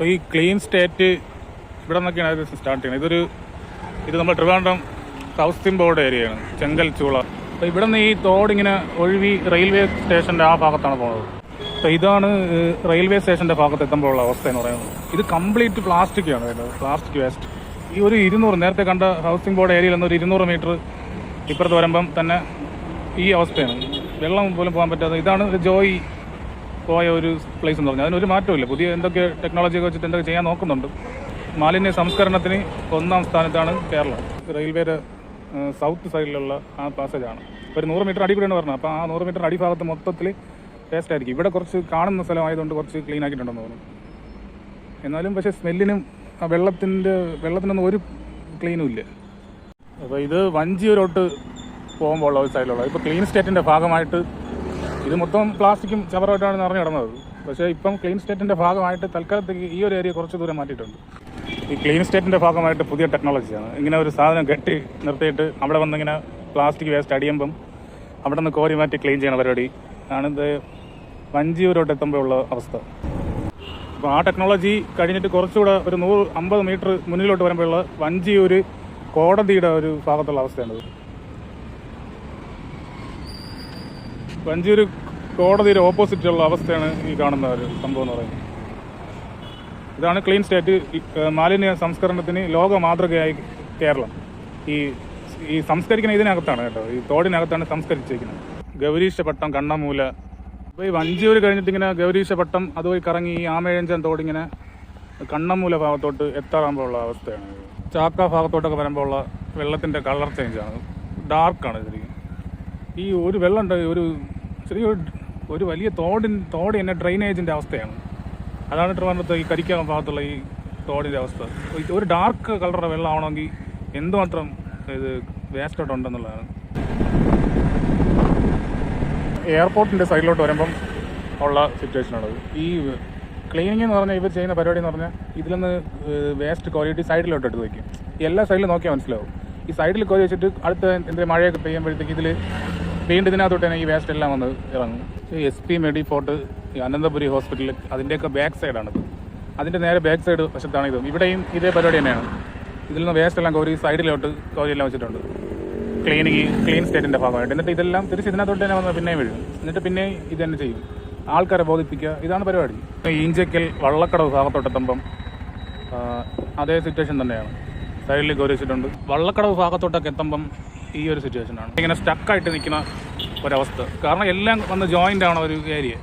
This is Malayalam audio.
അപ്പോൾ ഈ ക്ലീൻ സ്റ്റേറ്റ് ഇവിടെ നിന്നൊക്കെയാണ് ഇത് സ്റ്റാർട്ട് ചെയ്യുന്നത്. ഇത് നമ്മൾ ട്രിവാൻഡ്രം സൗത്ത് ബോർഡ് ഏരിയയാണ്, ചെങ്കൽ ചൂള. അപ്പോൾ ഇവിടെ നിന്ന് ഈ തോടിങ്ങനെ ഒഴുകി റെയിൽവേ സ്റ്റേഷൻ്റെ ആ ഭാഗത്താണ് പോകുന്നത്. അപ്പോൾ ഇതാണ് റെയിൽവേ സ്റ്റേഷൻ്റെ ഭാഗത്ത് എത്തുമ്പോഴുള്ള അവസ്ഥ എന്ന് പറയുന്നത്. ഇത് കംപ്ലീറ്റ് പ്ലാസ്റ്റിക്കാണ് വരുന്നത്, പ്ലാസ്റ്റിക് വേസ്റ്റ്. ഈ ഒരു 200 നേരത്തെ കണ്ട ഹൗസിംഗ് ബോർഡ് ഏരിയയിൽ നിന്ന് ഒരു 200 മീറ്റർ ഇപ്പുറത്ത് വരുമ്പം തന്നെ ഈ അവസ്ഥയാണ്. വെള്ളം പോലും പോകാൻ പറ്റാതെ. ഇതാണ് ഒരു ജോയി പോയ ഒരു പ്ലേസ് എന്ന് പറഞ്ഞാൽ അതിനൊരു മാറ്റമില്ല. പുതിയ എന്തൊക്കെ ടെക്നോളജിയൊക്കെ വെച്ചിട്ട് എന്തൊക്കെ ചെയ്യാൻ നോക്കുന്നുണ്ട്. മാലിന്യ സംസ്കരണത്തിന് 1ാം സ്ഥാനത്താണ് കേരളം. റെയിൽവേയുടെ സൗത്ത് സൈഡിലുള്ള ആ പാസേജാണ്. ഒരു 100 മീറ്റർ അടി കൂടെയാണ് പറഞ്ഞത്. അപ്പോൾ ആ 100 മീറ്റർ അടിഭാഗത്ത് മൊത്തത്തിൽ വേസ്റ്റ് ആയിരിക്കും. ഇവിടെ കുറച്ച് കാണുന്ന സ്ഥലമായതുകൊണ്ട് കുറച്ച് ക്ലീൻ ആക്കിയിട്ടുണ്ടെന്ന് തോന്നുന്നു. എന്നാലും പക്ഷേ സ്മെല്ലിനും ആ വെള്ളത്തിനൊന്നും ഒരു ക്ലീനും ഇല്ല. അപ്പോൾ ഇത് വഞ്ചിയൂരോട്ട് പോകുമ്പോൾ ഒരു സൈഡിലുള്ള ഇപ്പോൾ ക്ലീൻ സ്റ്റേറ്റിൻ്റെ ഭാഗമായിട്ട് ഇത് മൊത്തം പ്ലാസ്റ്റിക്കും ചവറുമായിട്ടാണ് നിറഞ്ഞു കിടന്നത്. പക്ഷേ ഇപ്പം ക്ലീൻ സ്റ്റേറ്റിൻ്റെ ഭാഗമായിട്ട് തൽക്കാലത്തേക്ക് ഈ ഒരു ഏരിയ കുറച്ച് ദൂരം മാറ്റിയിട്ടുണ്ട്. ഈ ക്ലീൻ സ്റ്റേറ്റിൻ്റെ ഭാഗമായിട്ട് പുതിയ ടെക്നോളജിയാണ്. ഇങ്ങനെ ഒരു സാധനം കെട്ടി നിർത്തിയിട്ട് അവിടെ വന്നിങ്ങനെ പ്ലാസ്റ്റിക് വേസ്റ്റ് അടിയുമ്പം അവിടെ നിന്ന് കോരി മാറ്റി ക്ലീൻ ചെയ്യുന്ന പരിപാടി ആണിത്. വഞ്ചിയൂരോട്ട് എത്തുമ്പോഴുള്ള അവസ്ഥ. അപ്പോൾ ആ ടെക്നോളജി കഴിഞ്ഞിട്ട് കുറച്ചുകൂടെ ഒരു 150 മീറ്റർ മുന്നിലോട്ട് വരുമ്പോഴുള്ള വഞ്ചിയൂർ കോടതിയുടെ ഒരു ഭാഗത്തുള്ള അവസ്ഥയാണിത്. വഞ്ചിയൂർ കോടതിയുടെ ഓപ്പോസിറ്റുള്ള അവസ്ഥയാണ് ഈ കാണുന്ന ഒരു സംഭവം എന്ന് പറയുന്നത്. ഇതാണ് ക്ലീൻ സ്റ്റേറ്റ്. മാലിന്യ സംസ്കരണത്തിന് ലോക മാതൃകയായി കേരളം. ഈ സംസ്കരിക്കുന്ന ഇതിനകത്താണ് കേട്ടോ, ഈ തോടിനകത്താണ് സംസ്കരിച്ചിരിക്കുന്നത്. ഗൗരീശപട്ടം, കണ്ണമൂല. അപ്പോൾ ഈ വഞ്ചിയൂർ കഴിഞ്ഞിട്ട് ഇങ്ങനെ ഗൗരീശപട്ടം അതുവഴി കറങ്ങി ഈ ആമേഴഞ്ചൻ തോടിങ്ങനെ കണ്ണമൂല ഭാഗത്തോട്ട് എത്താറാകുമ്പോഴുള്ള അവസ്ഥയാണ്. ചാക്ക ഭാഗത്തോട്ടൊക്കെ വരുമ്പോൾ ഉള്ള വെള്ളത്തിൻ്റെ കളർ ചേഞ്ചാണ്, ഡാർക്കാണ് ശരിക്കും. ഈ ഒരു വെള്ളമുണ്ട്, ഒരു വലിയ തോട് തന്നെ ഡ്രെയിനേജിൻ്റെ അവസ്ഥയാണ്. അതാണ് ട്രിവാൻഡ്രത്ത് ഈ കരിക്കാൻ ഭാഗത്തുള്ള ഈ തോടിൻ്റെ അവസ്ഥ. ഒരു ഡാർക്ക് കളറുടെ വെള്ളം ആവണമെങ്കിൽ എന്തുമാത്രം ഇത് വേസ്റ്റ് ഉണ്ടെന്നുള്ളതാണ്. എയർപോർട്ടിൻ്റെ സൈഡിലോട്ട് വരുമ്പം ഉള്ള സിറ്റുവേഷനാണത്. ഈ ക്ലീനിങ് എന്ന് പറഞ്ഞാൽ ഇവർ ചെയ്യുന്ന പരിപാടി എന്ന് പറഞ്ഞാൽ ഇതിൽ നിന്ന് വേസ്റ്റ് കോരിയിട്ട് സൈഡിലോട്ട് എടുത്ത് വയ്ക്കും. എല്ലാ സൈഡിലും നോക്കിയാൽ മനസ്സിലാവും. ഈ സൈഡിൽ കോരി വെച്ചിട്ട് അടുത്ത എന്തെങ്കിലും മഴയൊക്കെ പെയ്യുമ്പോഴത്തേക്ക് ഇതിൽ വീണ്ടും ഇതിനകത്തോട്ട് തന്നെ ഈ വേസ്റ്റ് എല്ലാം വന്ന് ഇറങ്ങും. SP മെഡി ഫോർട്ട്, അനന്തപുരി ഹോസ്പിറ്റൽ, അതിൻ്റെയൊക്കെ ബാക്ക് സൈഡാണിത്. അതിൻ്റെ നേരെ ബാക്ക് സൈഡ് വശത്താണ് ഇതും. ഇവിടെയും ഇതേ പരിപാടി തന്നെയാണ്. ഇതിൽ നിന്ന് വേസ്റ്റ് എല്ലാം കോരി സൈഡിലോട്ട് കോരിയെല്ലാം വെച്ചിട്ടുണ്ട് ക്ലീൻ സ്റ്റേറ്റിൻ്റെ ഭാഗമായിട്ട്. എന്നിട്ട് ഇതെല്ലാം തിരിച്ച് ഇതിനകത്തോട്ട് തന്നെ വന്ന് പിന്നെയും വീഴും. എന്നിട്ട് പിന്നെയും ഇത് തന്നെ ചെയ്യും, ആൾക്കാരെ ബോധിപ്പിക്കുക. ഇതാണ് പരിപാടി. ഈഞ്ചക്കൽ വള്ളക്കടവ് ഭാഗത്തോട്ടെത്തുമ്പം അതേ സിറ്റുവേഷൻ തന്നെയാണ്. സൈഡിൽ കോരി വെച്ചിട്ടുണ്ട്. വള്ളക്കടവ് ഭാഗത്തോട്ടൊക്കെ എത്തുമ്പം ഈ ഒരു സിറ്റുവേഷനാണ്. ഇങ്ങനെ സ്റ്റക്കായിട്ട് നിൽക്കുന്ന ഒരവസ്ഥ. കാരണം എല്ലാം വന്ന് ജോയിൻ്റ് ആണ് ഒരു ഏരിയ.